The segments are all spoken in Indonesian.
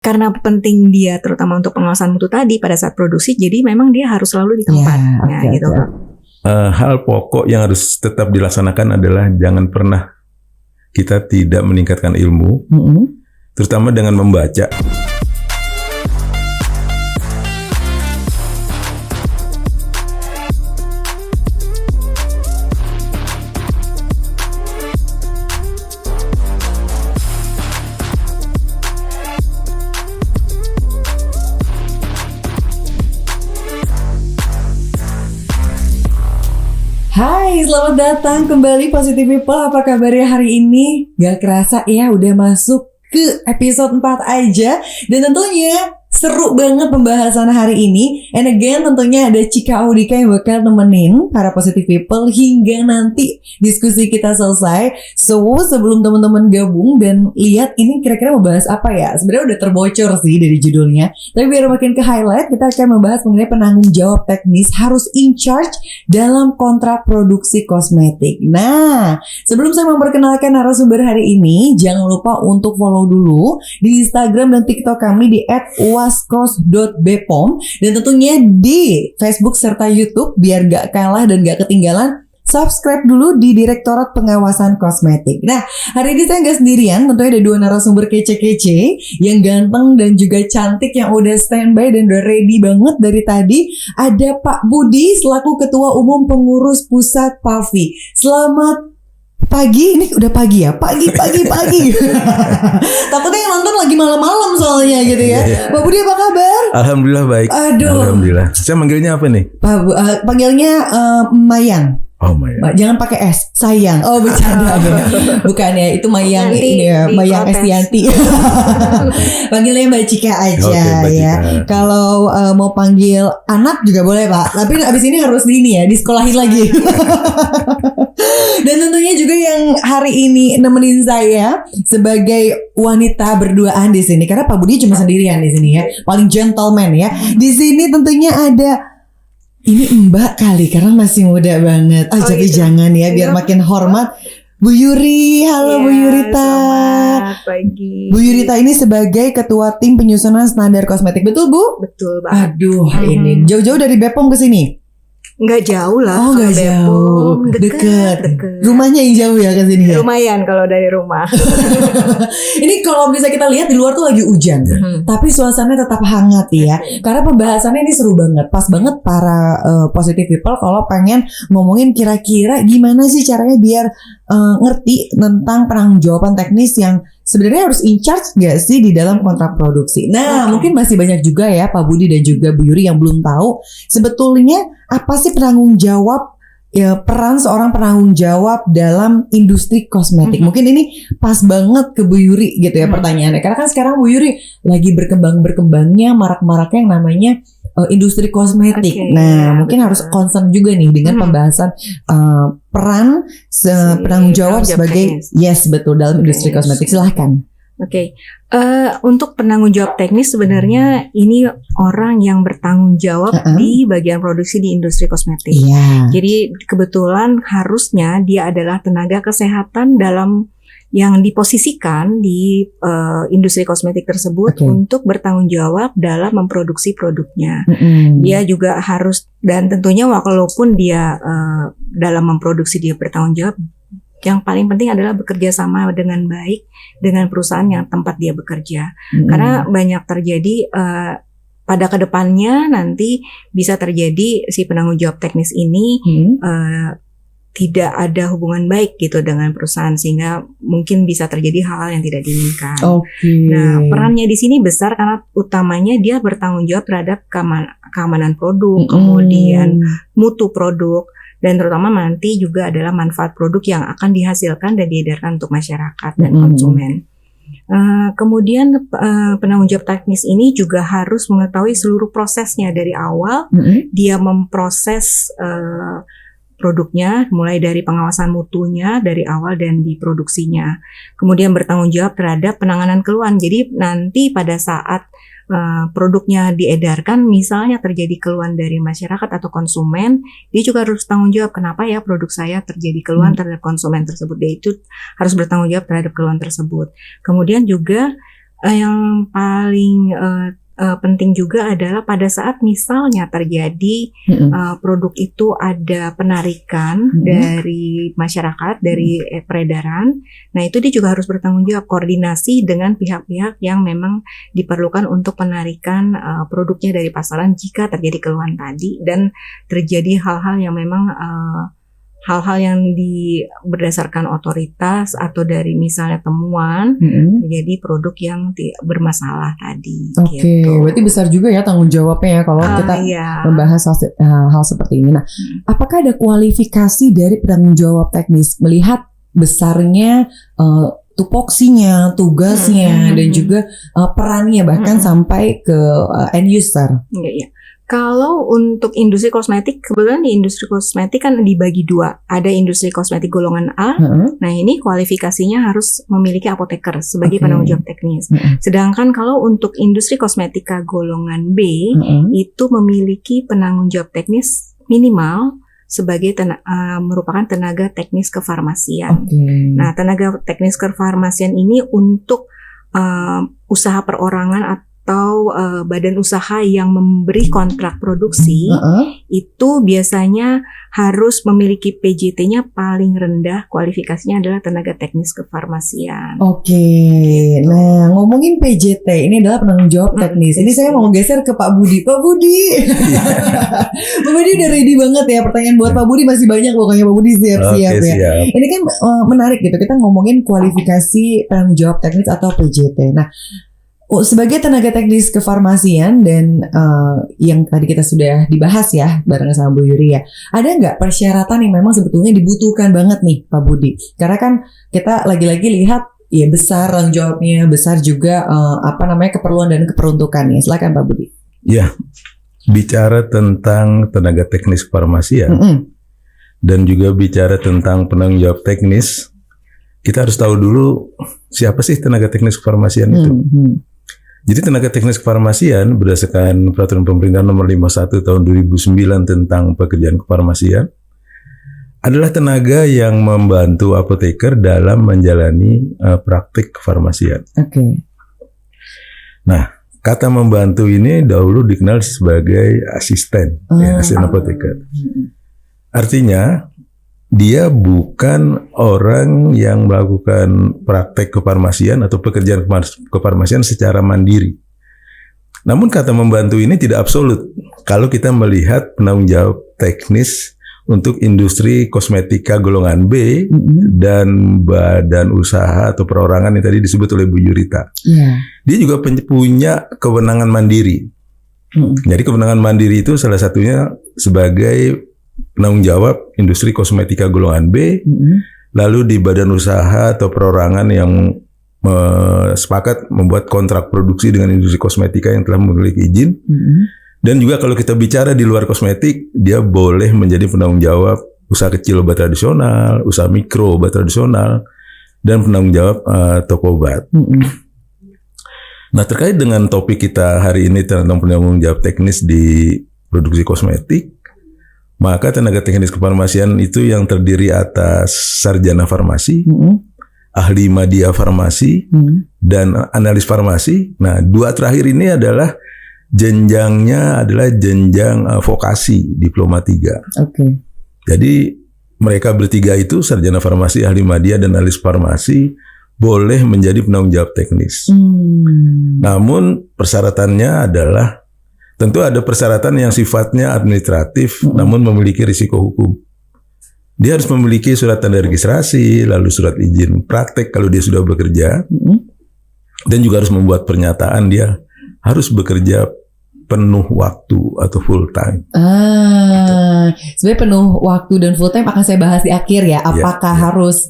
karena penting dia terutama untuk pengawasan mutu tadi pada saat produksi, jadi memang dia harus selalu di tempat. Gitu. Hal pokok yang harus tetap dilaksanakan adalah jangan pernah kita tidak meningkatkan ilmu, terutama dengan membaca. Hai, selamat datang kembali Positive People. Apa kabarnya hari ini? Gak kerasa ya udah masuk ke episode 4 aja. Dan tentunya seru banget pembahasan hari ini. And again tentunya ada Cika Audika yang bakal nemenin para Positive People hingga nanti diskusi kita selesai. So sebelum teman-teman gabung dan lihat ini kira-kira mau bahas apa ya, sebenarnya udah terbocor sih dari judulnya. Tapi biar makin ke highlight, kita akan membahas mengenai penanggung jawab teknis harus in charge dalam kontrak produksi kosmetik. Nah, sebelum saya memperkenalkan narasumber hari ini, jangan lupa untuk follow dulu di Instagram dan TikTok kami di @waskos.bepom dan tentunya di Facebook serta YouTube biar gak kalah dan gak ketinggalan. Subscribe dulu di Direktorat Pengawasan Kosmetik. Nah, hari ini saya nggak sendirian, tentunya ada dua narasumber kece-kece yang ganteng dan juga cantik yang udah standby dan udah ready banget dari tadi. Ada Pak Budi selaku Ketua Umum Pengurus Pusat PAVI. Selamat pagi, ini udah pagi ya? Pagi. Takutnya yang nonton lagi malam-malam soalnya gitu ya. Pak Budi apa kabar? Alhamdulillah baik. Aduh. Alhamdulillah. Saya manggilnya apa nih? Panggilnya Mayang. Oh Mayang. Jangan pakai S, sayang. Oh bercanda. Bukan ya, itu Mayang ya, Mayang Estianti. Panggilnya Mbak Cika aja. Mbak ya. Cika. Kalau mau panggil anak juga boleh Pak. Tapi abis ini harus ini ya, disekolahin lagi. Dan tentunya juga yang hari ini nemenin saya sebagai wanita berduaan di sini, karena Pak Budi cuma sendirian di sini ya, paling gentleman ya. Di sini tentunya ada ini Mbak kali karena masih muda banget. Tapi jangan ya, biar makin hormat. Bu Yuri, halo ya, Bu Yurita. Selamat pagi. Bu Yurita ini sebagai Ketua Tim Penyusunan Standar Kosmetik, betul Bu? Betul banget. Aduh, ini jauh-jauh dari Bepom ke sini. Nggak jauh lah. Oh nggak jauh, deket. Rumahnya yang jauh ya ke sini ya? Lumayan kalau dari rumah. Ini kalau bisa kita lihat di luar tuh lagi hujan, tapi suasananya tetap hangat ya. Karena pembahasannya ini seru banget, pas banget para positive people kalau pengen ngomongin kira-kira gimana sih caranya biar ngerti tentang penanggung-jawaban teknis yang sebenarnya harus in charge gak sih di dalam kontrak produksi. Nah, mungkin masih banyak juga ya Pak Budi dan juga Bu Yuri yang belum tahu sebetulnya apa sih penanggung jawab ya, peran seorang penanggung jawab dalam industri kosmetik. Mungkin ini pas banget ke Bu Yuri gitu ya pertanyaannya. Karena kan sekarang Bu Yuri lagi berkembangnya marak-maraknya yang namanya industri kosmetik. Nah, mungkin harus concern juga nih dengan pembahasan peran penanggung jawab sebagai betul dalam industri kosmetik. Silahkan. Untuk penanggung jawab teknis sebenarnya ini orang yang bertanggung jawab di bagian produksi di industri kosmetik. Jadi kebetulan harusnya dia adalah tenaga kesehatan dalam yang diposisikan di industri kosmetik tersebut untuk bertanggung jawab dalam memproduksi produknya. Dia juga harus, dan tentunya walaupun dia dalam memproduksi dia bertanggung jawab, yang paling penting adalah bekerja sama dengan baik dengan perusahaan yang tempat dia bekerja. Karena banyak terjadi pada kedepannya nanti bisa terjadi si penanggung jawab teknis ini tidak ada hubungan baik gitu dengan perusahaan sehingga mungkin bisa terjadi hal-hal yang tidak diinginkan. Nah, perannya di sini besar karena utamanya dia bertanggung jawab terhadap keamanan produk, kemudian mutu produk, dan terutama nanti juga adalah manfaat produk yang akan dihasilkan dan diedarkan untuk masyarakat dan konsumen. Kemudian penanggung jawab teknis ini juga harus mengetahui seluruh prosesnya dari awal. Dia memproses produknya mulai dari pengawasan mutunya dari awal dan di produksinya. Kemudian bertanggung jawab terhadap penanganan keluhan. Jadi nanti pada saat produknya diedarkan, misalnya terjadi keluhan dari masyarakat atau konsumen, dia juga harus tanggung jawab kenapa ya produk saya terjadi keluhan terhadap konsumen tersebut. Dia itu harus bertanggung jawab terhadap keluhan tersebut. Kemudian juga yang paling penting juga adalah pada saat misalnya terjadi produk itu ada penarikan dari masyarakat, dari peredaran. Nah, itu dia juga harus bertanggung jawab, koordinasi dengan pihak-pihak yang memang diperlukan untuk penarikan produknya dari pasaran jika terjadi keluhan tadi dan terjadi hal-hal yang memang hal-hal yang berdasarkan otoritas atau dari misalnya temuan terjadi produk yang bermasalah tadi. Oke, gitu. Berarti besar juga ya tanggung jawabnya ya kalau kita membahas hal seperti ini. Nah, apakah ada kualifikasi dari penanggung jawab teknis melihat besarnya tupoksinya, tugasnya dan juga perannya bahkan sampai ke end user? Iya. Kalau untuk industri kosmetik, kebetulan di industri kosmetik kan dibagi dua. Ada industri kosmetik golongan A, nah ini kualifikasinya harus memiliki apoteker sebagai penanggung jawab teknis. Sedangkan kalau untuk industri kosmetika golongan B, itu memiliki penanggung jawab teknis minimal sebagai merupakan tenaga teknis kefarmasian. Nah, tenaga teknis kefarmasian ini untuk usaha perorangan atau badan usaha yang memberi kontrak produksi itu biasanya harus memiliki PJT-nya paling rendah, kualifikasinya adalah tenaga teknis kefarmasian. Gitu. Nah ngomongin PJT ini adalah penanggung jawab teknis. Ini saya mau geser ke Pak Budi. Pak Budi, Pak Budi udah ready banget ya. Pertanyaan buat Pak Budi masih banyak pokoknya. Pak Budi siap-siap ya. Siap. Ini kan menarik gitu. Kita ngomongin kualifikasi penanggung jawab teknis atau PJT. Nah, sebagai tenaga teknis kefarmasian dan yang tadi kita sudah dibahas ya bareng sama Bu Yuri ya, ada nggak persyaratan yang memang sebetulnya dibutuhkan banget nih Pak Budi? Karena kan kita lagi-lagi lihat ya besar tanggung jawabnya, besar juga keperluan dan keperuntukannya. Silakan Pak Budi. Ya, bicara tentang tenaga teknis kefarmasian dan juga bicara tentang penanggung jawab teknis, kita harus tahu dulu siapa sih tenaga teknis kefarmasian itu. Jadi tenaga teknis kefarmasian berdasarkan Peraturan Pemerintah Nomor 51 Tahun 2009 tentang pekerjaan kefarmasian adalah tenaga yang membantu apoteker dalam menjalani praktik kefarmasian. Nah, kata membantu ini dahulu dikenal sebagai asisten, asisten apoteker. Artinya dia bukan orang yang melakukan praktek kefarmasian atau pekerjaan kefarmasian secara mandiri. Namun kata membantu ini tidak absolut. Kalau kita melihat penanggung jawab teknis untuk industri kosmetika golongan B dan badan usaha atau perorangan yang tadi disebut oleh Bu Yurita. Dia juga punya kewenangan mandiri. Jadi kewenangan mandiri itu salah satunya sebagai penanggung jawab industri kosmetika golongan B, lalu di badan usaha atau perorangan yang sepakat membuat kontrak produksi dengan industri kosmetika yang telah memiliki izin. Dan juga kalau kita bicara di luar kosmetik, dia boleh menjadi penanggung jawab usaha kecil obat tradisional, usaha mikro obat tradisional, dan penanggung jawab toko obat. Nah, terkait dengan topik kita hari ini tentang penanggung jawab teknis di produksi kosmetik, maka tenaga teknis kefarmasian itu yang terdiri atas sarjana farmasi, ahli media farmasi, dan analis farmasi. Nah, dua terakhir ini adalah jenjangnya adalah jenjang vokasi diploma 3. Jadi mereka bertiga itu sarjana farmasi, ahli media, dan analis farmasi boleh menjadi penanggung jawab teknis. Namun persyaratannya adalah tentu ada persyaratan yang sifatnya administratif, namun memiliki risiko hukum. Dia harus memiliki surat tanda registrasi, lalu surat izin praktek kalau dia sudah bekerja, dan juga harus membuat pernyataan dia harus bekerja penuh waktu atau full time. Sebenarnya penuh waktu dan full time akan saya bahas di akhir ya. Apakah harus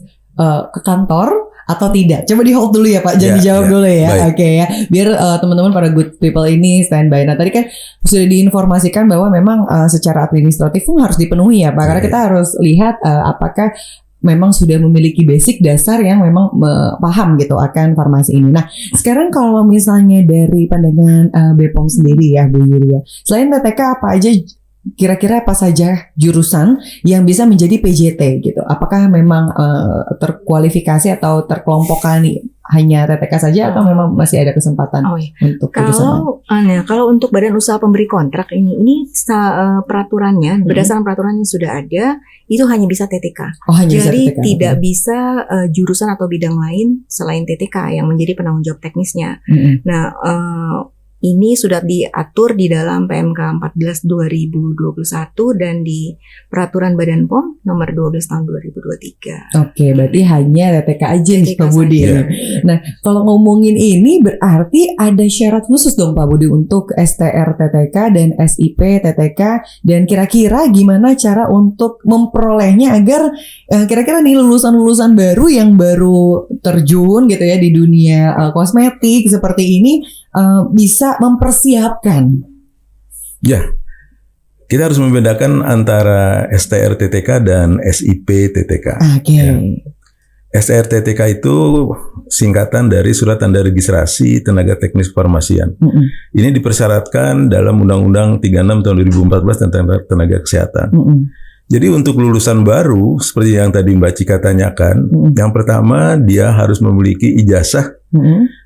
ke kantor atau tidak? Coba di hold dulu ya Pak, jangan dijawab dulu ya. Oke ya, biar teman-teman para good people ini standby. Nah tadi kan sudah diinformasikan bahwa memang secara administratif pun harus dipenuhi ya Pak, karena kita harus lihat apakah memang sudah memiliki basic dasar yang memang paham gitu akan farmasi ini. Nah sekarang kalau misalnya dari pandangan BPOM sendiri ya Bu Yuri ya, selain TTK apa aja kira-kira apa saja jurusan yang bisa menjadi PJT gitu? Apakah memang terkualifikasi atau terkelompokkan hanya TTK saja atau memang masih ada kesempatan untuk jurusan lain? Kalau untuk badan usaha pemberi kontrak ini peraturannya berdasarkan peraturan yang sudah ada itu hanya bisa TTK. Jadi TTK, tidak bisa jurusan atau bidang lain selain TTK yang menjadi penanggung jawab teknisnya. Nah, ini sudah diatur di dalam PMK 14 2021 dan di Peraturan Badan POM nomor 12 tahun 2023. Oke, berarti hanya TTK aja nih Pak Budi. Ya. Nah, kalau ngomongin ini berarti ada syarat khusus dong Pak Budi untuk STR TTK dan SIP TTK, dan kira-kira gimana cara untuk memperolehnya agar kira-kira nih lulusan-lulusan baru yang baru terjun gitu ya di dunia kosmetik seperti ini bisa mempersiapkan. Ya, kita harus membedakan antara STR TTK dan SIP TTK. Oke. Ya. STR TTK itu singkatan dari Surat Tanda Registrasi Tenaga Teknis Kefarmasian. Ini dipersyaratkan dalam Undang-Undang 36 tahun 2014 tentang tenaga kesehatan. Jadi untuk lulusan baru seperti yang tadi Mbak Cika tanyakan, yang pertama dia harus memiliki ijazah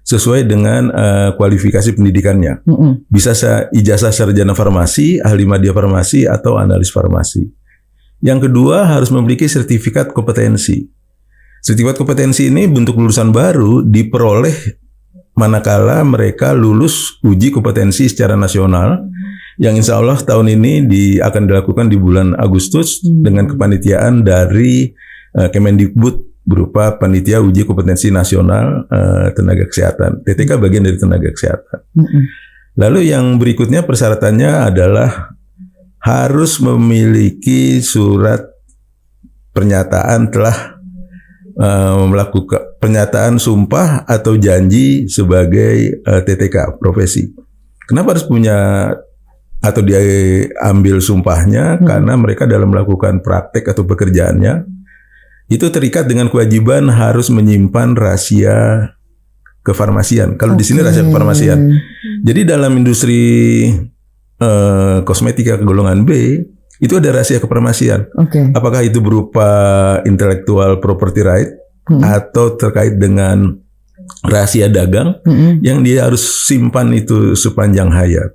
sesuai dengan kualifikasi pendidikannya. Bisa ijazah sarjana farmasi, ahli madya farmasi, atau analis farmasi. Yang kedua harus memiliki sertifikat kompetensi. Sertifikat kompetensi ini bentuk lulusan baru diperoleh manakala mereka lulus uji kompetensi secara nasional, yang insya Allah tahun ini akan dilakukan di bulan Agustus dengan kepanitiaan dari Kemendikbud berupa panitia uji kompetensi nasional tenaga kesehatan. TTK bagian dari tenaga kesehatan. Lalu yang berikutnya persyaratannya adalah harus memiliki surat pernyataan telah melakukan pernyataan sumpah atau janji sebagai TTK profesi. Kenapa harus punya atau dia ambil sumpahnya? Karena mereka dalam melakukan praktek atau pekerjaannya itu terikat dengan kewajiban harus menyimpan rahasia kefarmasian. Kalau di sini rahasia kefarmasian. Jadi dalam industri kosmetika golongan B itu ada rahasia kefarmasian. Apakah itu berupa intellectual property right atau terkait dengan rahasia dagang yang dia harus simpan itu sepanjang hayat.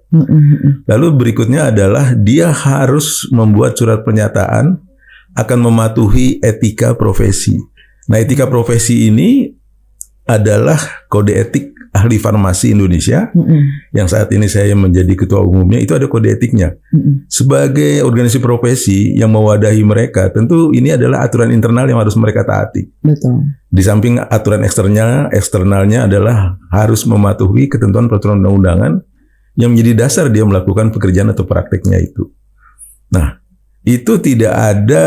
Lalu berikutnya adalah dia harus membuat surat pernyataan akan mematuhi etika profesi. Nah, etika profesi ini adalah kode etik ahli farmasi Indonesia yang saat ini saya menjadi ketua umumnya, itu ada kode etiknya. Sebagai organisasi profesi yang mewadahi mereka, tentu ini adalah aturan internal yang harus mereka taati. Betul. Di samping aturan eksternalnya adalah harus mematuhi ketentuan peraturan undang-undangan yang menjadi dasar dia melakukan pekerjaan atau prakteknya itu. Nah, itu tidak ada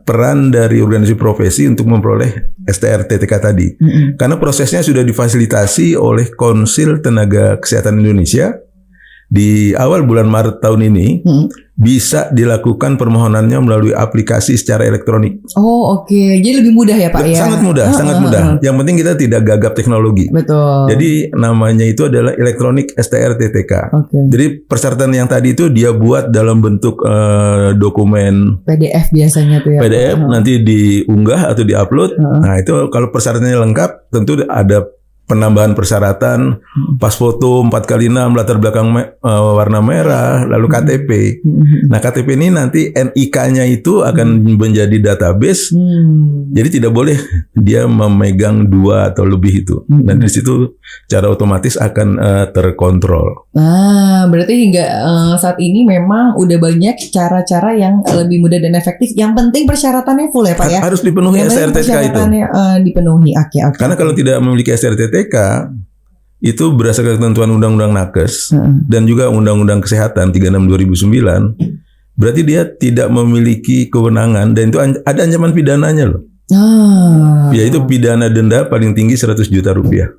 peran dari organisasi profesi untuk memperoleh STR TTK tadi. Karena prosesnya sudah difasilitasi oleh Konsil Tenaga Kesehatan Indonesia. Di awal bulan Maret tahun ini bisa dilakukan permohonannya melalui aplikasi secara elektronik. Jadi lebih mudah ya Pak ya? Sangat mudah, sangat mudah. Yang penting kita tidak gagap teknologi. Betul. Jadi namanya itu adalah elektronik STR TTK. Jadi persyaratan yang tadi itu dia buat dalam bentuk dokumen PDF biasanya tuh ya. PDF nanti diunggah atau diupload. Nah itu kalau persyaratannya lengkap, tentu ada penambahan persyaratan, pas foto 4x6, latar belakang warna merah, lalu KTP. Nah KTP ini nanti NIK-nya itu akan menjadi database, jadi tidak boleh dia memegang 2 atau lebih itu. Dan di situ cara otomatis akan terkontrol. Berarti hingga saat ini memang udah banyak cara-cara yang lebih mudah dan efektif. Yang penting persyaratannya full ya Pak ya? Harus dipenuhi STR-TTK itu. Dipenuhi, oke. Karena kalau tidak memiliki STR-TTK itu berdasarkan ketentuan Undang-Undang Nakes dan juga Undang-Undang Kesehatan 36 2009, berarti dia tidak memiliki kewenangan dan itu ada ancaman pidananya loh. Yaitu pidana denda paling tinggi 100 juta rupiah.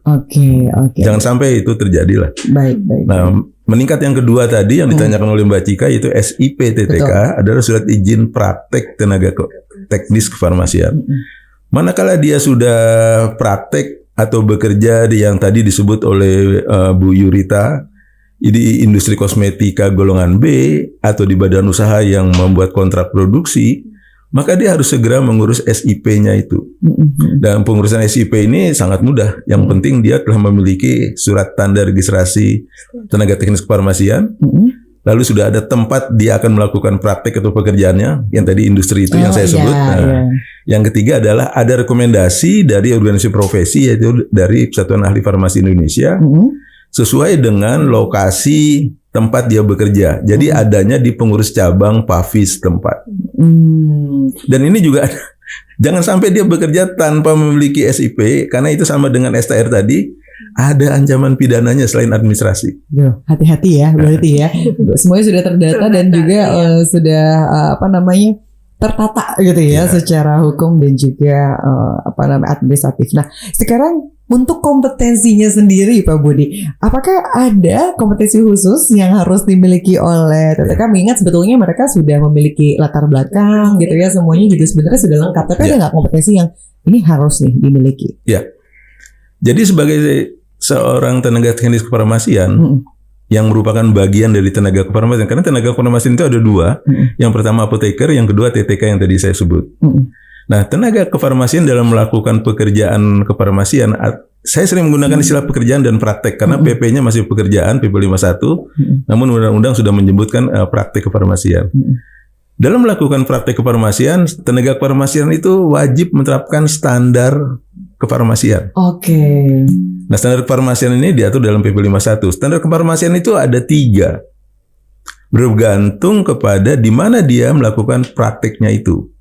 Jangan sampai itu terjadi lah. Baik. Nah, meningkat yang kedua tadi yang ditanyakan oleh Mbak Cika yaitu SIP TTK adalah surat izin praktek tenaga teknis kefarmasian. Manakala dia sudah praktek atau bekerja yang tadi disebut oleh Bu Yurita, di industri kosmetika golongan B atau di badan usaha yang membuat kontrak produksi, maka dia harus segera mengurus SIP-nya itu. Dan pengurusan SIP ini sangat mudah. Yang penting dia telah memiliki surat tanda registrasi tenaga teknis kefarmasian. Lalu sudah ada tempat dia akan melakukan praktek atau pekerjaannya, yang tadi industri itu yang saya sebut. Yang ketiga adalah ada rekomendasi dari organisasi profesi, yaitu dari Persatuan Ahli Farmasi Indonesia, sesuai dengan lokasi tempat dia bekerja. Jadi adanya di pengurus cabang PAVIS tempat. Dan ini juga ada, jangan sampai dia bekerja tanpa memiliki SIP, karena itu sama dengan STR tadi. Ada ancaman pidananya selain administrasi. Hati-hati ya, berarti ya. Semuanya sudah terdata dan juga sudah tertata gitu ya, secara hukum dan juga administratif. Nah, sekarang untuk kompetensinya sendiri Pak Budi, apakah ada kompetensi khusus yang harus dimiliki oleh TTK? Mengingat sebetulnya mereka sudah memiliki latar belakang gitu ya, semuanya juga sebenarnya sudah lengkap. Tapi ada nggak kompetensi yang ini harus nih dimiliki? Ya. Jadi sebagai seorang tenaga teknis kefarmasian yang merupakan bagian dari tenaga kefarmasian, karena tenaga kefarmasian itu ada dua, yang pertama apoteker, yang kedua TTK yang tadi saya sebut. Nah, tenaga kefarmasian dalam melakukan pekerjaan kefarmasian, saya sering menggunakan istilah pekerjaan dan praktek, karena PP-nya masih pekerjaan, PP 51, namun undang-undang sudah menyebutkan praktek kefarmasian. Dalam melakukan praktek kefarmasian, tenaga kefarmasian itu wajib menerapkan standar kefarmasian. Nah, standar kefarmasian ini diatur dalam PP 51. Standar kefarmasian itu ada 3. Bergantung kepada di mana dia melakukan prakteknya itu.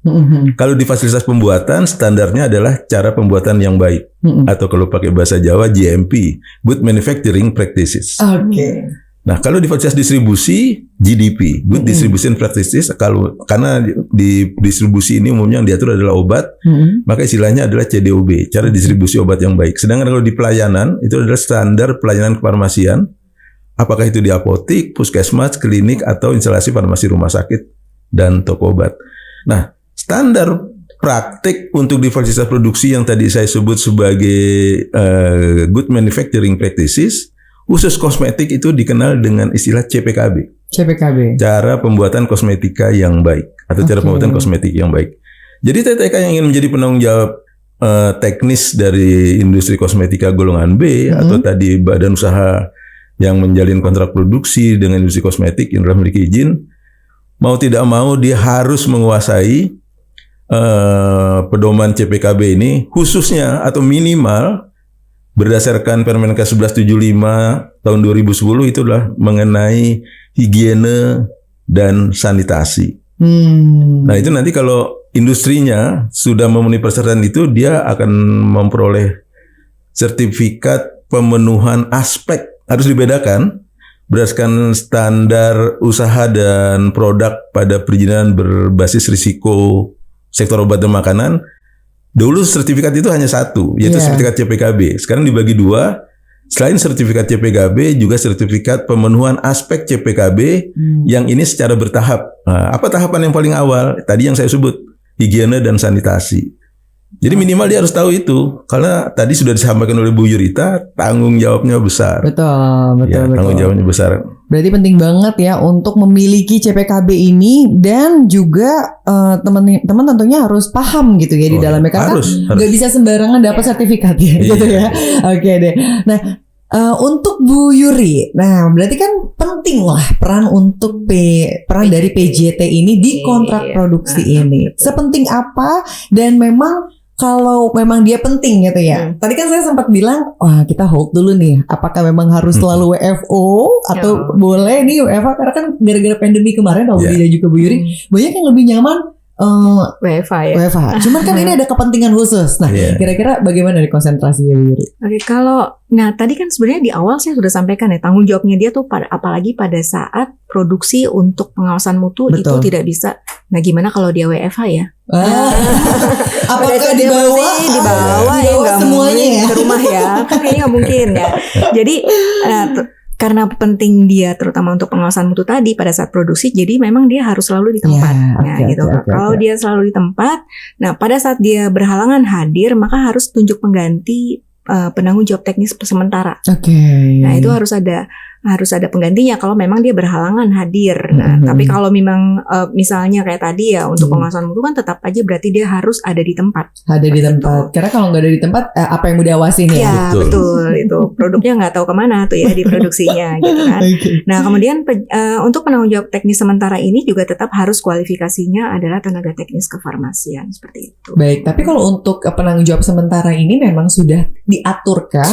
Kalau di fasilitas pembuatan, standarnya adalah cara pembuatan yang baik. Atau kalau pakai bahasa Jawa, GMP, Good Manufacturing Practices. Nah, kalau di fasilitas distribusi, GDP, Good Distribution Practices. Karena di distribusi ini umumnya yang diatur adalah obat, maka istilahnya adalah CDOB, cara distribusi obat yang baik. Sedangkan kalau di pelayanan, itu adalah standar pelayanan kefarmasian, apakah itu di apotik, puskesmas, klinik, atau instalasi farmasi rumah sakit, dan toko obat. Nah, standar praktik untuk di fasilitas produksi yang tadi saya sebut sebagai Good Manufacturing Practices, khusus kosmetik itu dikenal dengan istilah CPKB. Cara pembuatan kosmetika yang baik atau cara pembuatan kosmetik yang baik. Jadi TTK yang ingin menjadi penanggung jawab teknis dari industri kosmetika golongan B atau tadi badan usaha yang menjalin kontrak produksi dengan industri kosmetik yang telah memiliki izin, mau tidak mau dia harus menguasai pedoman CPKB ini, khususnya atau minimal berdasarkan Permenkes 1175 tahun 2010 itu adalah mengenai higiene dan sanitasi. Nah, itu nanti kalau industrinya sudah memenuhi persyaratan itu, dia akan memperoleh sertifikat pemenuhan aspek. Harus dibedakan berdasarkan standar usaha dan produk pada perizinan berbasis risiko sektor obat dan makanan. Dulu sertifikat itu hanya satu, yaitu sertifikat CPKB. Sekarang dibagi 2. Selain sertifikat CPKB, juga sertifikat pemenuhan aspek CPKB yang ini secara bertahap. Nah, apa tahapan yang paling awal? Tadi yang saya sebut, higiene dan sanitasi. Jadi minimal dia harus tahu itu, karena tadi sudah disampaikan oleh Bu Yurita, tanggung jawabnya besar. Betul. Tanggung jawabnya besar. Berarti penting banget ya untuk memiliki CPKB ini, dan juga teman-teman tentunya harus paham gitu ya di dalamnya, karena nggak bisa sembarangan dapat sertifikat ya, gitu ya. Oke deh. Nah, untuk Bu Yuri, nah berarti kan penting lah peran dari PJT ini di kontrak produksi ini. Sepenting apa, dan memang kalau memang dia penting gitu ya. Tadi kan saya sempat bilang, wah kita hold dulu nih, apakah memang harus selalu WFO atau boleh nih WFH, karena kan gara-gara pandemi kemarin Pak Budi dan juga Bu Yuri, banyak yang lebih nyaman WFH ya. Cuman kan ini ada kepentingan khusus. Nah, kira-kira bagaimana nih konsentrasinya Bu Yuri? Tadi kan sebenarnya di awal saya sudah sampaikan ya, tanggung jawabnya dia tuh apalagi pada saat produksi untuk pengawasan mutu. Betul. Itu tidak bisa. Nah, gimana kalau dia WFH ya? Apakah dibawa ya, semuanya ya ke rumah ya? Kan kayaknya nggak mungkin ya. Jadi karena penting dia terutama untuk pengawasan mutu tadi pada saat produksi, jadi memang dia harus selalu di tempat. Kalau dia selalu di tempat, nah pada saat dia berhalangan hadir, maka harus tunjuk pengganti penanggung jawab teknis sementara. Nah, itu harus ada harus ada penggantinya kalau memang dia berhalangan hadir. Nah, tapi kalau memang misalnya kayak tadi ya untuk pengawasan mutu kan tetap aja berarti dia harus ada di tempat. Ada di tempat. Karena kalau nggak ada di tempat, apa yang mau diawasin ya? Ya betul itu produknya nggak tahu kemana tuh ya di produksinya gitu kan. Nah kemudian untuk penanggung jawab teknis sementara ini juga tetap harus kualifikasinya adalah tenaga teknis kefarmasian seperti itu. Baik, tapi kalau untuk penanggung jawab sementara ini memang sudah diaturkah?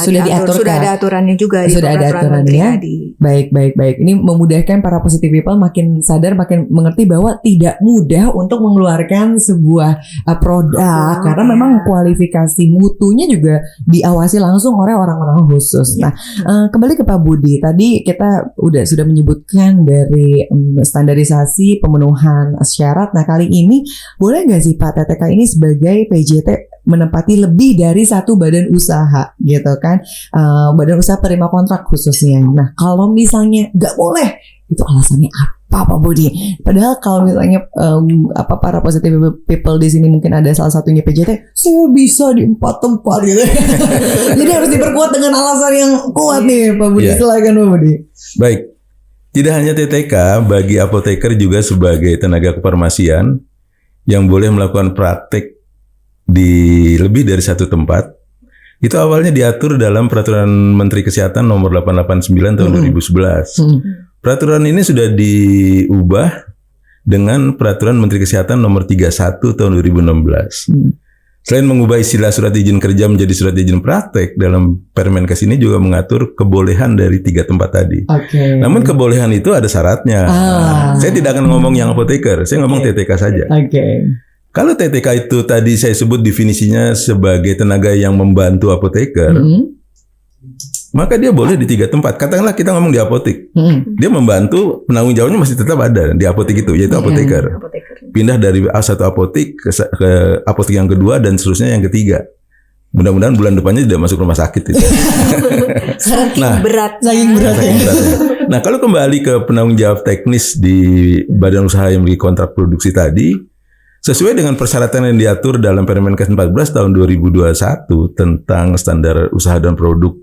Sudah diatur, sudah ada aturannya juga di peraturan menteri tadi. Baik. Ini memudahkan para positive people makin sadar, makin mengerti bahwa tidak mudah untuk mengeluarkan sebuah produk karena memang kualifikasi mutunya juga diawasi langsung oleh orang-orang khusus. Nah, kembali ke Pak Budi, tadi kita sudah menyebutkan dari standarisasi pemenuhan syarat. Nah, kali ini boleh nggak sih Pak TTK ini sebagai PJT menempati lebih dari satu badan usaha gitu kan, badan usaha penerima kontrak khususnya. Nah kalau misalnya nggak boleh, itu alasannya apa Pak Budi? Padahal kalau misalnya para positive people di sini mungkin ada salah satunya PJT, saya bisa di 4 tempat gitu. Jadi harus diperkuat dengan alasan yang kuat nih Pak Budi. Silakan Pak Budi. Baik, tidak hanya TTK, bagi apoteker juga sebagai tenaga kefarmasian yang boleh melakukan praktek di lebih dari satu tempat. Itu awalnya diatur dalam Peraturan Menteri Kesehatan nomor 889 tahun 2011. Peraturan ini sudah diubah dengan Peraturan Menteri Kesehatan nomor 31 tahun 2016. Selain mengubah istilah surat izin kerja menjadi surat izin praktek, dalam Permenkes ini juga mengatur kebolehan dari 3 tempat tadi. Namun kebolehan itu ada syaratnya. Saya tidak akan ngomong yang apoteker, saya ngomong TTK saja. Kalau TTK itu tadi saya sebut definisinya sebagai tenaga yang membantu apoteker, maka dia boleh di 3 tempat. Katakanlah kita ngomong di apotek, dia membantu, penanggung jawabnya masih tetap ada di apotek itu, yaitu apoteker. Pindah dari satu apotek ke apotek yang kedua dan seterusnya yang ketiga. Mudah-mudahan bulan depannya tidak masuk rumah sakit itu. Saking berat. Nah, kalau kembali ke penanggung jawab teknis di badan usaha yang memiliki kontrak produksi tadi, sesuai dengan persyaratan yang diatur dalam Permenkes 14 tahun 2021 tentang standar usaha dan produk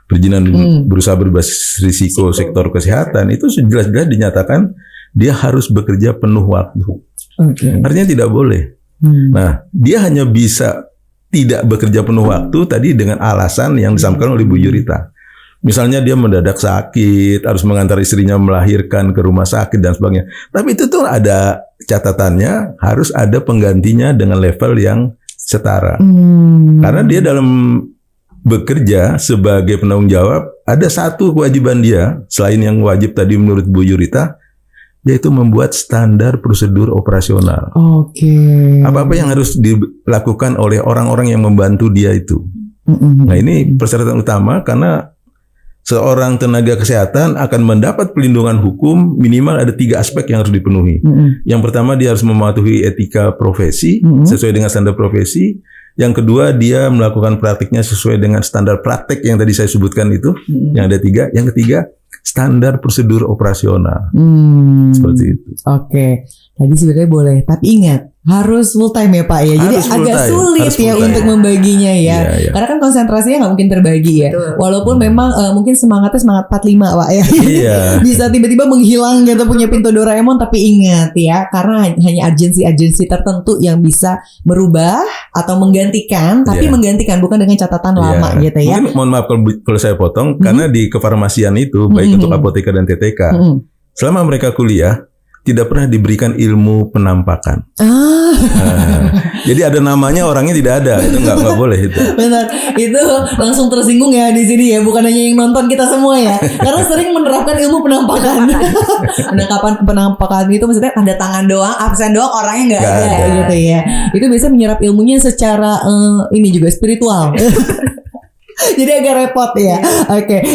perizinan berusaha berbasis risiko sektor kesehatan, itu jelas-jelas dinyatakan dia harus bekerja penuh waktu. Artinya tidak boleh. Nah, dia hanya bisa tidak bekerja penuh waktu tadi dengan alasan yang disampaikan oleh Bu Yurita. Misalnya dia mendadak sakit, harus mengantar istrinya melahirkan ke rumah sakit dan sebagainya. Tapi itu tuh ada catatannya, harus ada penggantinya dengan level yang setara. Karena dia dalam bekerja sebagai penanggung jawab, ada satu kewajiban dia, selain yang wajib tadi menurut Bu Yurita, yaitu membuat standar prosedur operasional. Apa-apa yang harus dilakukan oleh orang-orang yang membantu dia itu. Nah, ini persyaratan utama karena seorang tenaga kesehatan akan mendapat pelindungan hukum minimal ada 3 aspek yang harus dipenuhi. Yang pertama, dia harus mematuhi etika profesi sesuai dengan standar profesi. Yang kedua, dia melakukan praktiknya sesuai dengan standar praktek yang tadi saya sebutkan itu. Yang ada 3. Yang ketiga, standar prosedur operasional. Seperti itu. Tadi sebenarnya boleh, tapi ingat harus full time ya Pak ya. Jadi agak sulit ya untuk membaginya ya. Karena kan konsentrasinya nggak mungkin terbagi ya. Walaupun memang mungkin semangatnya semangat 45 Pak ya. Bisa tiba-tiba menghilang gitu punya pintu Doraemon, tapi ingat ya, karena hanya agensi-agensi tertentu yang bisa merubah atau menggantikan, tapi menggantikan bukan dengan catatan lama gitu ya. Mungkin mohon maaf kalau saya potong, karena di kefarmasian itu baik untuk apoteker dan TTK, selama mereka kuliah tidak pernah diberikan ilmu penampakan. Jadi ada namanya, orangnya tidak ada. Itu nggak boleh itu. Benar. Itu langsung tersinggung ya di sini ya, bukan hanya yang nonton, kita semua ya. Karena sering menerapkan ilmu penampakan. Penampakan itu maksudnya tanda tangan doang, absen doang, orangnya nggak ada gitu ya. Itu biasa menyerap ilmunya secara ini juga spiritual. Jadi agak repot ya.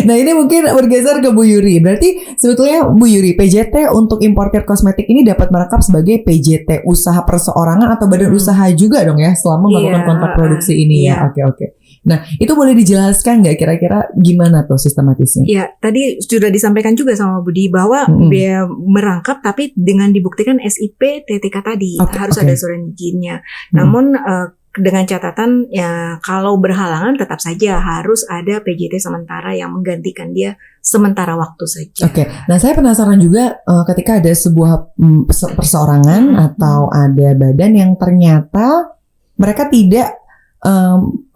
Nah ini mungkin bergeser ke Bu Yuri. Berarti sebetulnya Bu Yuri, PJT untuk importer kosmetik ini dapat merangkap sebagai PJT usaha perseorangan atau badan usaha juga dong ya, selama melakukan kontrak produksi ini ya. Nah itu boleh dijelaskan nggak kira-kira gimana tuh sistematisnya? Ya, tadi sudah disampaikan juga sama Budi bahwa dia merangkap tapi dengan dibuktikan SIP TTK tadi harus ada surat izinnya. Namun dengan catatan ya, kalau berhalangan tetap saja harus ada PJT sementara yang menggantikan dia sementara waktu saja. Oke. Nah, saya penasaran juga ketika ada sebuah perseorangan atau ada badan yang ternyata mereka tidak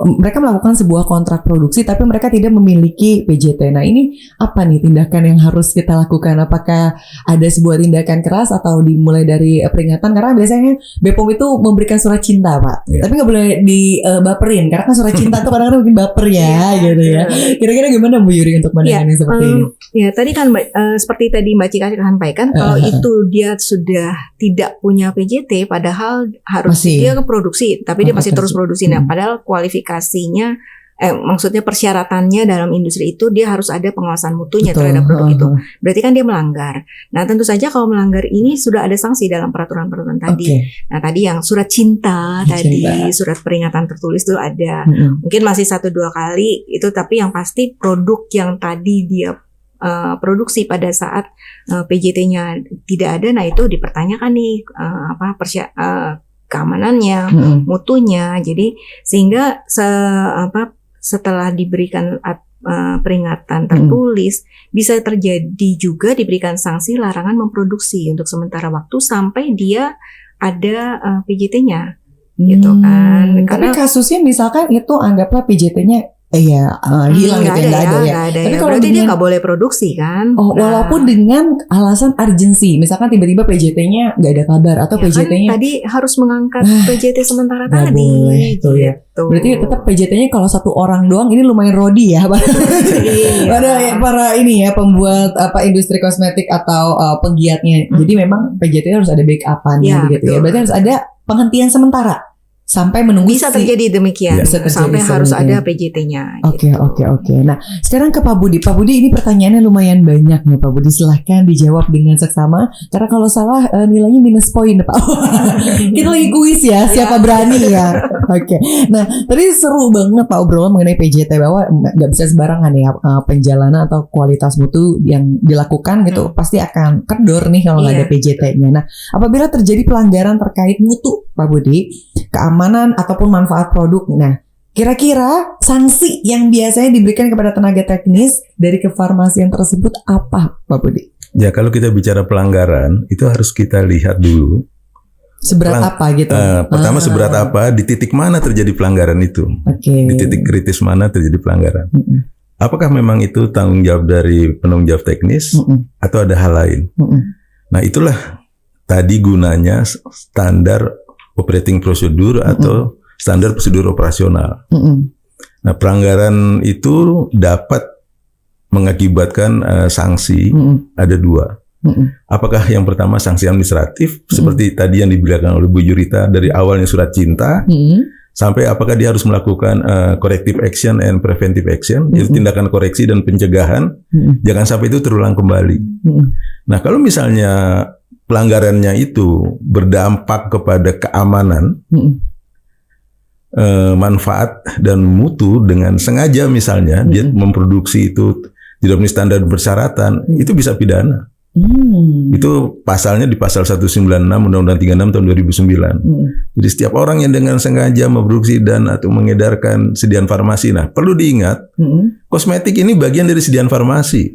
mereka melakukan sebuah kontrak produksi tapi mereka tidak memiliki PJT. Nah, ini apa nih tindakan yang harus kita lakukan? Apakah ada sebuah tindakan keras atau dimulai dari peringatan? Karena biasanya BPOM itu memberikan surat cinta, Pak. Tapi nggak boleh dibaperin karena kan surat cinta tuh kadang-kadang bikin baper ya, gitu ya. Kira-kira gimana Bu Yuri untuk pandangannya seperti ini? Ya, tadi kan seperti tadi Mbak Cika sampaikan, kalau itu dia sudah tidak punya PJT, padahal harus dia produksi, tapi dia masih terus produksi. Nah, padahal kualifikasinya, maksudnya persyaratannya dalam industri itu dia harus ada pengawasan mutunya terhadap produk itu. Berarti kan dia melanggar. Nah, tentu saja kalau melanggar ini sudah ada sanksi dalam peraturan-peraturan tadi. Nah, tadi yang surat cinta, tadi surat peringatan tertulis itu ada. Mungkin masih 1-2 kali itu, tapi yang pasti produk yang tadi dia produksi pada saat PJT-nya tidak ada, nah itu dipertanyakan nih keamanannya, mutunya. Jadi sehingga setelah diberikan peringatan tertulis, bisa terjadi juga diberikan sanksi larangan memproduksi untuk sementara waktu sampai dia ada PJT-nya, gitu kan. Karena kasusnya misalkan itu anggaplah PJT-nya hilang gitu, nggak ada ya. Tapi kalau berarti dia nggak boleh produksi kan? Walaupun dengan alasan urgency, misalkan tiba-tiba PJT-nya nggak ada kabar atau ya PJT-nya kan tadi harus mengangkat PJT sementara tadi. Boleh, gitu ya. Berarti tetap PJT-nya kalau satu orang doang ini lumayan rodi ya, para ini ya pembuat industri kosmetik atau penggiatnya. Jadi memang PJT harus ada backup-annya gitu ya. Berarti harus ada penghentian sementara. Sampai menunggu bisa terjadi demikian sampai harus ada PJT-nya. Oke. Nah, sekarang ke Pak Budi. Pak Budi, ini pertanyaannya lumayan banyak nih Pak Budi. Silahkan dijawab dengan seksama. Karena kalau salah nilainya minus poin Pak. Kita lagi kuis ya, siapa berani ya. Oke. Nah, tadi seru banget Pak obrolan mengenai PJT, bahwa nggak bisa sembarangan ya penjalanan atau kualitas mutu yang dilakukan gitu pasti akan kendor nih kalau nggak ada PJT-nya. Nah, apabila terjadi pelanggaran terkait mutu Pak Budi, keamanan ataupun manfaat produk. Nah, kira-kira sanksi yang biasanya diberikan kepada tenaga teknis dari kefarmasian tersebut apa, Pak Budi? Ya, kalau kita bicara pelanggaran, itu harus kita lihat dulu. Seberat apa gitu? Pertama seberat apa, di titik mana terjadi pelanggaran itu. Di titik kritis mana terjadi pelanggaran. Apakah memang itu tanggung jawab dari penanggung jawab teknis atau ada hal lain? Nah, itulah tadi gunanya standar operating procedure atau standar prosedur operasional. Nah, pelanggaran itu dapat mengakibatkan sanksi. Ada 2. Apakah yang pertama sanksi administratif seperti tadi yang dibilang oleh Bu Yurita, dari awalnya surat cinta sampai apakah dia harus melakukan corrective action and preventive action, yaitu tindakan koreksi dan pencegahan, jangan sampai itu terulang kembali. Nah, kalau misalnya pelanggarannya itu berdampak kepada keamanan, manfaat dan mutu dengan sengaja, misalnya dia memproduksi itu tidak memenuhi standar persyaratan, itu bisa pidana. Itu pasalnya di pasal 196 Undang-Undang 36 tahun 2009. Jadi setiap orang yang dengan sengaja memproduksi dan atau mengedarkan sediaan farmasi. Nah, perlu diingat, kosmetik ini bagian dari sediaan farmasi.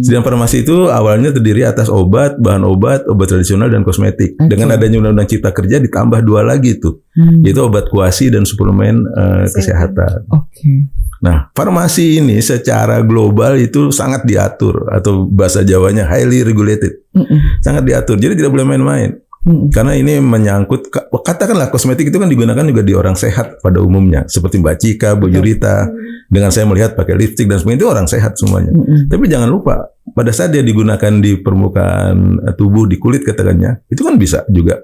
Sediaan farmasi itu awalnya terdiri atas obat, bahan obat tradisional dan kosmetik. Dengan adanya Undang-Undang Cipta Kerja ditambah 2 lagi tuh, yaitu obat kuasi dan suplemen kesehatan. Nah, farmasi ini secara global itu sangat diatur, atau bahasa Jawanya highly regulated. Sangat diatur, jadi tidak boleh main-main. Karena ini menyangkut, katakanlah kosmetik itu kan digunakan juga di orang sehat pada umumnya, seperti Mbak Cika, Bu Yurita. Dengan saya melihat pakai lipstik dan sebagainya, itu orang sehat semuanya. Tapi jangan lupa, pada saat dia digunakan di permukaan tubuh, di kulit katakannya, itu kan bisa juga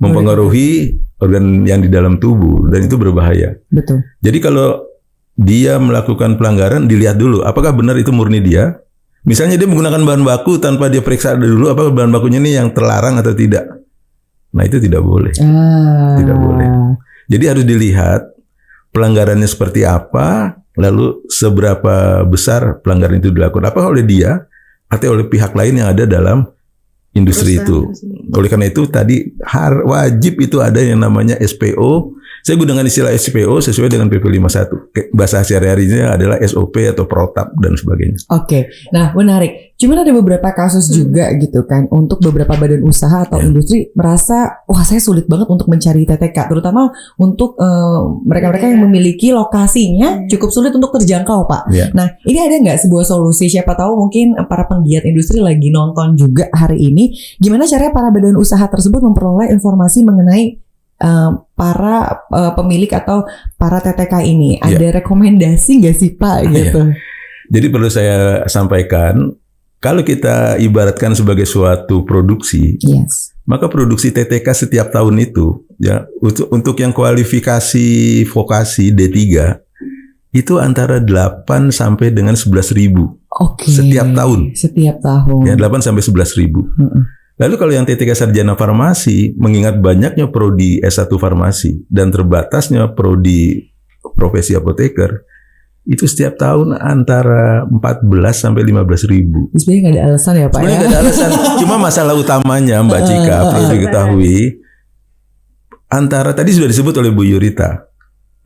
mempengaruhi organ yang di dalam tubuh, dan itu berbahaya. Betul. Jadi kalau dia melakukan pelanggaran, dilihat dulu apakah benar itu murni dia. Misalnya dia menggunakan bahan baku tanpa dia periksa dulu apakah bahan bakunya ini yang terlarang atau tidak. Nah, itu tidak boleh. Tidak boleh. Jadi harus dilihat pelanggarannya seperti apa, lalu seberapa besar pelanggaran itu dilakukan. Apakah oleh dia atau oleh pihak lain yang ada dalam industri itu. Oleh karena itu tadi wajib itu ada yang namanya SPO, Saya gunakan istilah SPO sesuai dengan PP 51. Bahasa sehari-harinya adalah SOP atau protap dan sebagainya. Oke. Nah, menarik. Cuman ada beberapa kasus juga gitu kan, untuk beberapa badan usaha atau industri merasa, wah saya sulit banget untuk mencari TTK, terutama untuk mereka-mereka yang memiliki lokasinya cukup sulit untuk terjangkau, Pak. Nah, ini ada nggak sebuah solusi? Siapa tahu mungkin para penggiat industri lagi nonton juga hari ini. Gimana caranya para badan usaha tersebut memperoleh informasi mengenai para pemilik atau para TTK ini? Ada rekomendasi nggak sih, Pak? Gitu. Jadi perlu saya sampaikan, kalau kita ibaratkan sebagai suatu produksi, maka produksi TTK setiap tahun itu, ya, untuk yang kualifikasi vokasi D3 itu antara 8 sampai dengan 11.000 setiap tahun. Setiap tahun. Ya, 8 sampai 11.000. Lalu kalau yang TTK Sarjana Farmasi, mengingat banyaknya prodi S1 Farmasi dan terbatasnya prodi profesi apoteker, itu setiap tahun antara 14 sampai 15.000. Sebenarnya nggak ada alasan ya, Pak. Sebenarnya nggak ada alasan. Cuma masalah utamanya, Mbak Cika, perlu diketahui, antara tadi sudah disebut oleh Bu Yurita,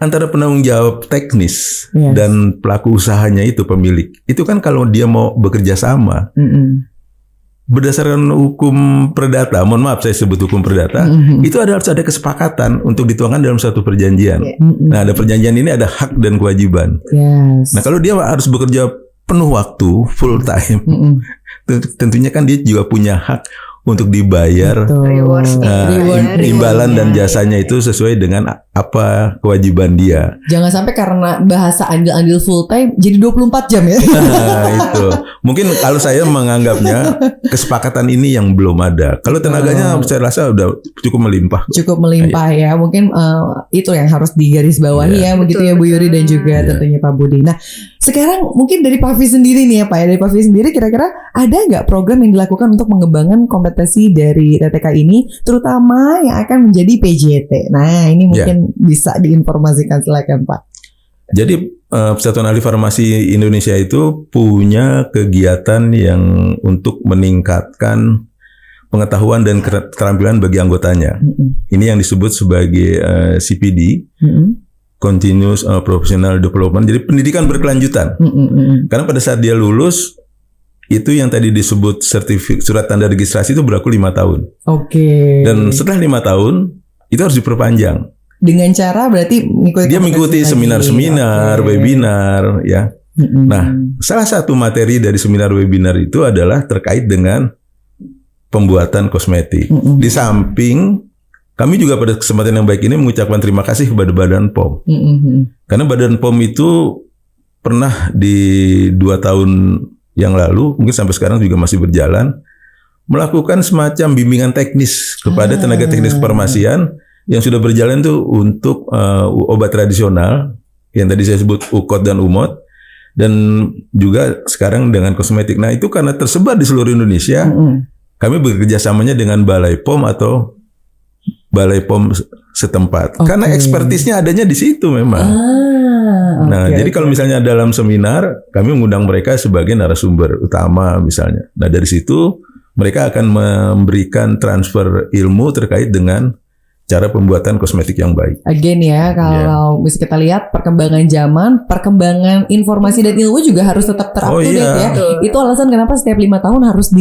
antara penanggung jawab teknis dan pelaku usahanya itu pemilik. Itu kan kalau dia mau bekerja sama. Berdasarkan hukum perdata, mohon maaf saya sebut hukum perdata, itu harus ada kesepakatan untuk dituangkan dalam suatu perjanjian. Nah, ada perjanjian ini ada hak dan kewajiban. Nah, kalau dia harus bekerja penuh waktu, full time, tentunya kan dia juga punya hak untuk dibayar imbalan dan jasanya itu sesuai dengan apa kewajiban dia. Jangan sampai karena bahasa andil-andil full time jadi 24 jam ya. Nah, itu. Mungkin kalau saya menganggapnya kesepakatan ini yang belum ada. Kalau tenaganya saya rasa udah cukup melimpah. Cukup melimpah ya. Mungkin itu yang harus digarisbawahi ya, begitu ya Bu Yuri dan juga tentunya Pak Budi. Nah, sekarang mungkin dari Pavi sendiri nih ya Pak ya, dari Pavi sendiri kira-kira ada nggak program yang dilakukan untuk mengembangkan kompetensi dari TTK ini, terutama yang akan menjadi PJT? Nah, ini mungkin bisa diinformasikan, silakan Pak. Jadi Persatuan Ahli Farmasi Indonesia itu punya kegiatan yang untuk meningkatkan pengetahuan dan keterampilan bagi anggotanya. Ini yang disebut sebagai CPD. Continuous Professional Development, jadi pendidikan berkelanjutan. Karena pada saat dia lulus, itu yang tadi disebut surat tanda registrasi itu berlaku 5 tahun. Dan setelah 5 tahun, itu harus diperpanjang. Dengan cara berarti dia mengikuti seminar-seminar, webinar, ya. Nah, salah satu materi dari seminar webinar itu adalah terkait dengan pembuatan kosmetik. Di samping kami juga pada kesempatan yang baik ini mengucapkan terima kasih kepada Badan POM. Karena Badan POM itu pernah di 2 tahun yang lalu, mungkin sampai sekarang juga masih berjalan, melakukan semacam bimbingan teknis kepada tenaga teknis kefarmasian yang sudah berjalan tuh untuk obat tradisional, yang tadi saya sebut UKOT dan UMOT, dan juga sekarang dengan kosmetik. Nah, itu karena tersebar di seluruh Indonesia, kami bekerja samanya dengan Balai POM atau Balai POM setempat. Karena ekspertisnya adanya di situ memang. Jadi kalau misalnya dalam seminar, kami mengundang mereka sebagai narasumber utama misalnya. Nah, dari situ mereka akan memberikan transfer ilmu terkait dengan cara pembuatan kosmetik yang baik. Again ya, kalau bisa kita lihat perkembangan zaman, perkembangan informasi dan ilmu juga harus tetap ter-up-to-date ya. Itu alasan kenapa setiap 5 tahun harus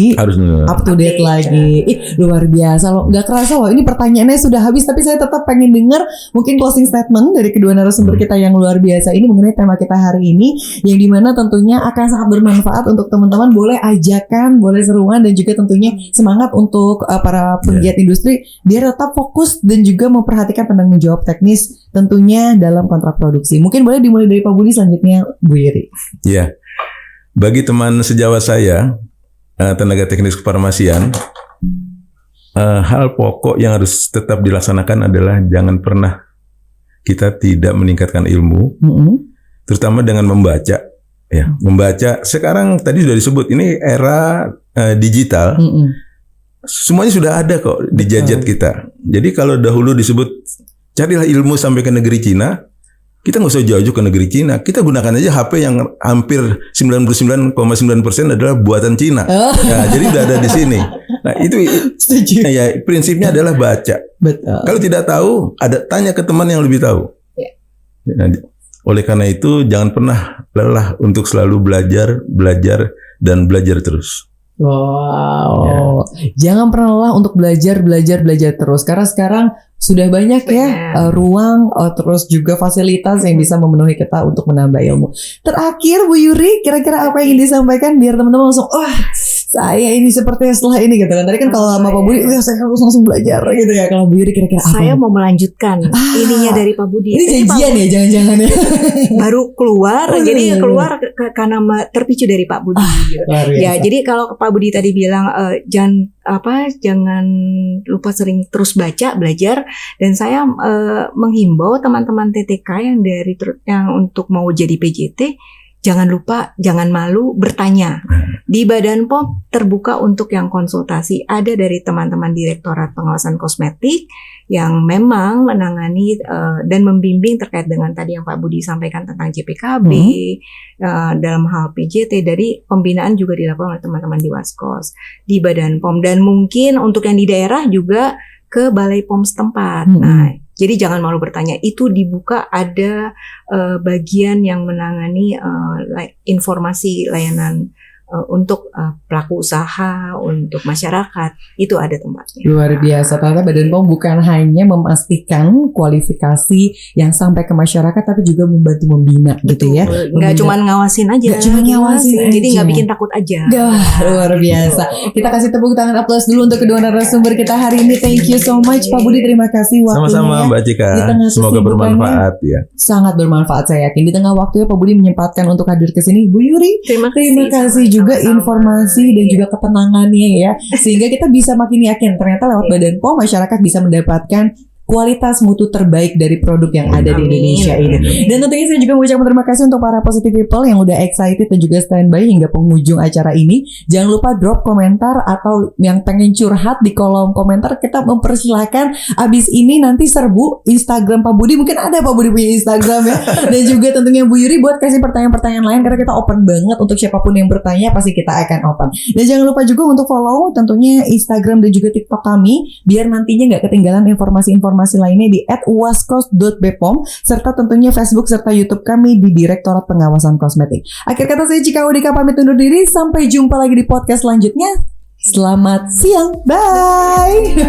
up-to-date lagi. Luar biasa loh. Gak kerasa loh, ini pertanyaannya sudah habis, tapi saya tetap pengen dengar mungkin closing statement dari kedua narasumber kita yang luar biasa ini mengenai tema kita hari ini, yang dimana tentunya akan sangat bermanfaat untuk teman-teman. Boleh ajakan, boleh seruan, dan juga tentunya semangat untuk para penggiat industri biar tetap fokus dan juga memperhatikan penanggung jawab teknis tentunya dalam kontrak produksi. Mungkin boleh dimulai dari Pak Budi, selanjutnya Bu Yuri. Ya, bagi teman sejawat saya, tenaga teknis kefarmasian, hal pokok yang harus tetap dilaksanakan adalah jangan pernah kita tidak meningkatkan ilmu, terutama dengan membaca. Ya, membaca. Sekarang tadi sudah disebut ini era digital. Semuanya sudah ada kok di gadget kita. Jadi kalau dahulu disebut carilah ilmu sampai ke negeri Cina, kita nggak usah jauh-jauh ke negeri Cina. Kita gunakan aja HP yang hampir 99,9% adalah buatan Cina. Nah, jadi udah ada di sini. Nah, itu ya prinsipnya adalah baca. Betul. Kalau tidak tahu, tanya ke teman yang lebih tahu. Ya. Nah, oleh karena itu jangan pernah lelah untuk selalu belajar terus. Wow, Jangan pernah lelah untuk belajar terus. Karena sekarang sudah banyak ruang, terus juga fasilitas yang bisa memenuhi kita untuk menambah ilmu. Terakhir Bu Yuri, kira-kira apa yang ingin disampaikan biar teman-teman langsung, saya ini sepertinya setelah ini gitu kan. Tadi kan kalau sama Pak Budi, saya harus langsung belajar gitu ya. Kalau Bu Yuri kira-kira apa? Saya mau melanjutkan ininya dari Pak Budi. Ini janjian ya, jangan-jangan ya. Baru keluar, jadi keluar karena terpicu dari Pak Budi. Ya, jadi kalau Pak Budi tadi bilang jangan lupa sering terus belajar, dan saya menghimbau teman-teman TTK yang untuk mau jadi PJT, jangan lupa, jangan malu bertanya. Di Badan POM terbuka untuk yang konsultasi. Ada dari teman-teman Direktorat Pengawasan Kosmetik yang memang menangani dan membimbing terkait dengan tadi yang Pak Budi sampaikan tentang JPKB, dalam hal PJT. Dari pembinaan juga dilakukan oleh teman-teman di Waskos, di Badan POM. Dan mungkin untuk yang di daerah juga ke Balai POM setempat. Nah, jadi jangan malu bertanya. Itu dibuka, ada bagian yang menangani informasi layanan untuk pelaku usaha, untuk masyarakat, itu ada tempatnya. Luar biasa. Ternyata Badan POM bukan hanya memastikan kualifikasi yang sampai ke masyarakat, tapi juga membantu membina. Betul. Gitu ya. Nggak cuma ngawasin aja. Nggak cuma ngawasin aja. Jadi nggak bikin takut aja. Luar biasa. Kita kasih tepuk tangan aplaus dulu untuk kedua narasumber kita hari ini. Thank you so much Pak Budi, terima kasih waktunya. Sama-sama Mbak Cika. Semoga bermanfaat ya. Sangat bermanfaat, saya yakin. Di tengah waktunya Pak Budi menyempatkan untuk hadir ke sini. Bu Yuri, terima kasih juga informasi dan juga ketenangannya ya, sehingga kita bisa makin yakin ternyata lewat Badan POM masyarakat bisa mendapatkan kualitas mutu terbaik dari produk yang ada di Indonesia ini. Dan tentunya saya juga mengucapkan terima kasih untuk para positive people yang udah excited dan juga standby hingga penghujung acara ini. Jangan lupa drop komentar atau yang pengen curhat di kolom komentar. Kita mempersilahkan. Abis ini nanti serbu Instagram Pak Budi. Mungkin ada Pak Budi punya Instagram ya. Dan juga tentunya Bu Yuri buat kasih pertanyaan-pertanyaan lain, karena kita open banget untuk siapapun yang bertanya, pasti kita akan open. Dan jangan lupa juga untuk follow tentunya Instagram dan juga TikTok kami, biar nantinya nggak ketinggalan informasi-informasi lainnya di @waskos.bpom, serta tentunya Facebook serta YouTube kami di Direktorat Pengawasan Kosmetik. Akhir kata saya Cika Udika pamit undur diri. Sampai jumpa lagi di podcast selanjutnya. Selamat siang. Bye.